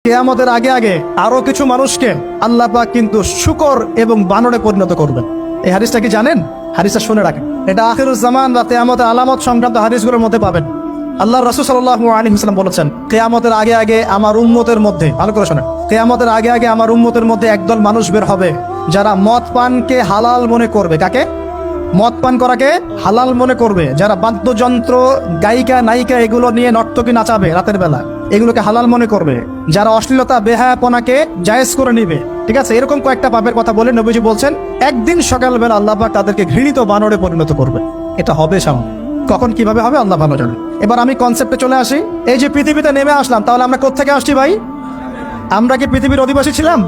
কিয়ামতের আগে আগে আরো কিছু মানুষকে আল্লাহ পাক কিন্তু শূকর এবং বানরে পরিণত করবেন। এই হাদিসটা কি জানেন? হাদিসটা শুনে রাখেন, এটা আখিরুজ জামান বা কিয়ামতের আলামত সংক্রান্ত হাদিসগুলোর মধ্যে পাবেন। আল্লাহ রাসূল সাল্লাল্লাহু আলাইহি ওয়াসাল্লাম বলেছেন, কিয়ামতের আগে আগে আমার উম্মতের মধ্যে, ভালো করে শোনেন, কিয়ামতের আগে আগে আমার উম্মতের মধ্যে একদল মানুষ বের হবে যারা মদ পানকে হালাল মনে করবে। কাকে? মদ পান করাকে হালাল মনে করবে। যারা বাদ্যযন্ত্র, গায়িকা, নায়িকা এগুলো নিয়ে নর্তকী নাচাবে রাতের বেলা, এগুলোকে হালাল মনে করবে। যারা অশ্লীলতা, বেহায়াপনাকে জায়েজ করে নিবে, ঠিক আছে, এরকম কয়েকটা পাপের কথা বলে নবীজি বলছেন একদিন সকালবেলা আল্লাহ পাক তাদেরকে ঘৃণিত বানরে পরিণত করবে। এটা হবে সামনে, কখন কিভাবে হবে আল্লাহ ভালো জানেন। এবার আমি কনসেপ্টে চলে আসি। এই যে পৃথিবীতে নেমে আসলাম, তাহলে আমরা কোত্থেকে আসছি ভাই? আমরা কি পৃথিবীর অধিবাসী ছিলাম?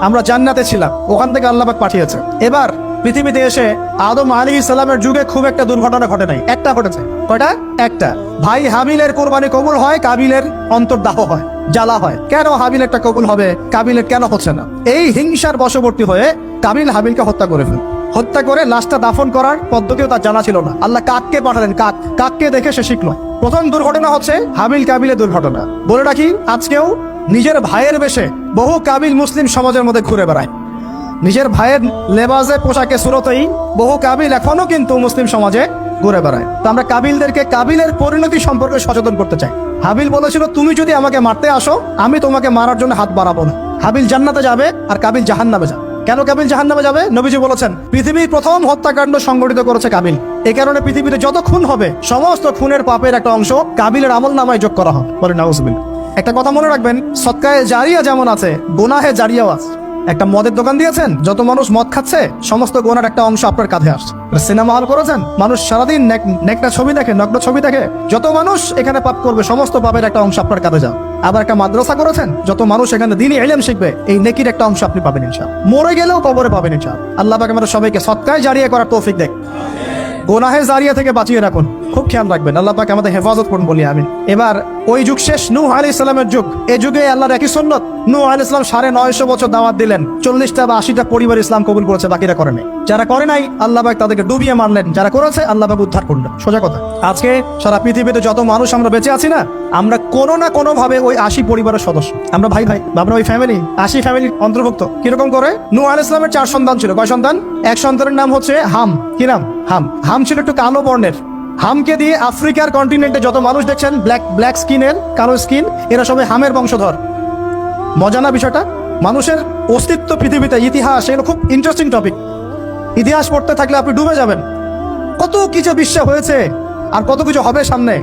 আমরা জান্নাতে ছিলাম, ওখান থেকে আল্লাহ পাক পাঠিয়েছে। এবার পৃথিবীতে এসে আদম আলাইহিস সালামের যুগে খুব একটা দুর্ঘটনা ঘটে নাই, একটা ঘটেছে। কয়টা? একটা। ভাই হাবিলের কোরবানি কবুল হয়, কাবিলের অন্তর্দাহ হয়, জ্বালা হয়। কেন হাবিলেরটা কবুল হবে, কাবিলের কেন হচ্ছে না? এই হিংসার বশবর্তী হয়ে কাবিল হাবিলকে হত্যা করে ফেল। হত্যা করে লাশটা দাফন করার পদ্ধতিও তার জানা ছিল না। আল্লাহ কাককে পাঠালেন, কাককে দেখে সে শিখলো। প্রথম দুর্ঘটনা হচ্ছে হাবিল কাবিলের দুর্ঘটনা। বলে রাখি, আজকেও নিজের ভাইয়ের বেশে বহু কাবিল মুসলিম সমাজের মধ্যে ঘুরে বেড়ায়। নিজের ভাইয়ের লেবাসে, পোশাকে, সুরতেই বহু কাবিল এখনো কিন্তু মুসলিম সমাজে ঘুরে বেড়ায়। তো আমরা কাবিলদেরকে কাবিলের পরিণতি সম্পর্কে সচেতন করতে চাই। হাবিল বলেছিল, তুমি যদি আমাকে মারতে আসো, আমি তোমাকে মারার জন্য হাত বাড়াবো না। হাবিল জান্নাতে যাবে আর কাবিল জাহান্নামে যাবে। কেন কাবিল জাহান্নামে যাবে? নবীজি বলেছেন, পৃথিবীর প্রথম হত্যাকাণ্ড সংগঠিত করেছে কাবিল। এই কারণে পৃথিবীতে যত খুন হবে, সমস্ত খুনের পাপের একটা অংশ কাবিলের আমলনামায় যোগ করা হবে। বলে নাউজুবিল্লাহ। একটা কথা মনে রাখবেন, সদকায়ে জারিয়া যেমন আছে, গুনাহে জারিয়াও আছে। একটা মদের দোকান দিয়েছেন, যত মানুষ মদ খাচ্ছে, সমস্ত গোনার একটা অংশ আপনার কাঁধে আসছে। সিনেমা হল করেছেন, মানুষ সারাদিন নেকটা ছবি দেখে, নগ্ন ছবি দেখে, যত মানুষ এখানে পাপ করবে, সমস্ত পাপের একটা অংশ আপনার কাঁধে যাও। আবার একটা মাদ্রাসা করেছেন, যত মানুষ এখানে দ্বীনি ইলম শিখবে, এই নেকির একটা অংশ আপনি পাবেন ইনশাআল্লাহ। মরে গেলেও কবরে পাবেন ইনশাআল্লাহ। আল্লাহ পাক আমাদের সবাইকে সদকায়ে জারিয়া করার তৌফিক দেয়, গোনাহে জারিয়া থেকে বাঁচিয়ে রাখুন। খুব খেয়াল রাখবেন, আল্লাহ পাক আমাদের হেফাজত করুন বলি আমিন। এবার ওই যুগ শেষ, নূহ আলাইহিস সালামের যুগ। এই যুগে আল্লাহর একই সুন্নত। নূহ আলাইহিস সালাম 950 বছর দাওয়াত দিলেন, 40টা বা 80টা পরিবার ইসলাম কবুল করেছে, বাকিরা করে নাই। যারা করে নাই আল্লাহ পাক তাদেরকে ডুবিয়ে মারলেন, যারা করেছে আল্লাহ পাক উদ্ধার করলেন। সোজা কথা। আজকে সারা পৃথিবীতে যত মানুষ আমরা বেঁচে আছি না, আমরা কোনো না কোনো ভাবে ওই 80 পরিবারের সদস্য। আমরা ভাই ভাই, আমরা ওই ফ্যামিলি, 80 ফ্যামিলির অন্তর্ভুক্ত। কিরকম করে? নূহ আলাইহিস সালামের 4 সন্তান ছিল। কয় সন্তান? এক সন্তানের নাম হচ্ছে হাম। কি নাম? হাম। হাম ছিল একটু কালো বর্ণের। হামকে দিয়ে আফ্রিকার কন্টিনেন্টে যত মানুষ দেখছেন ব্ল্যাক স্কিনের, কালো স্কিন, এরা সবাই হামের বংশধর। মজা না বিষয়টা? মানুষের অস্তিত্ব পৃথিবীতে, ইতিহাস, এগুলো খুব ইন্টারেস্টিং টপিক। ইতিহাস পড়তে থাকলে আপনি ডুবে যাবেন। কত কিছু বিশ্বে হয়েছে আর কত কিছু হবে সামনে।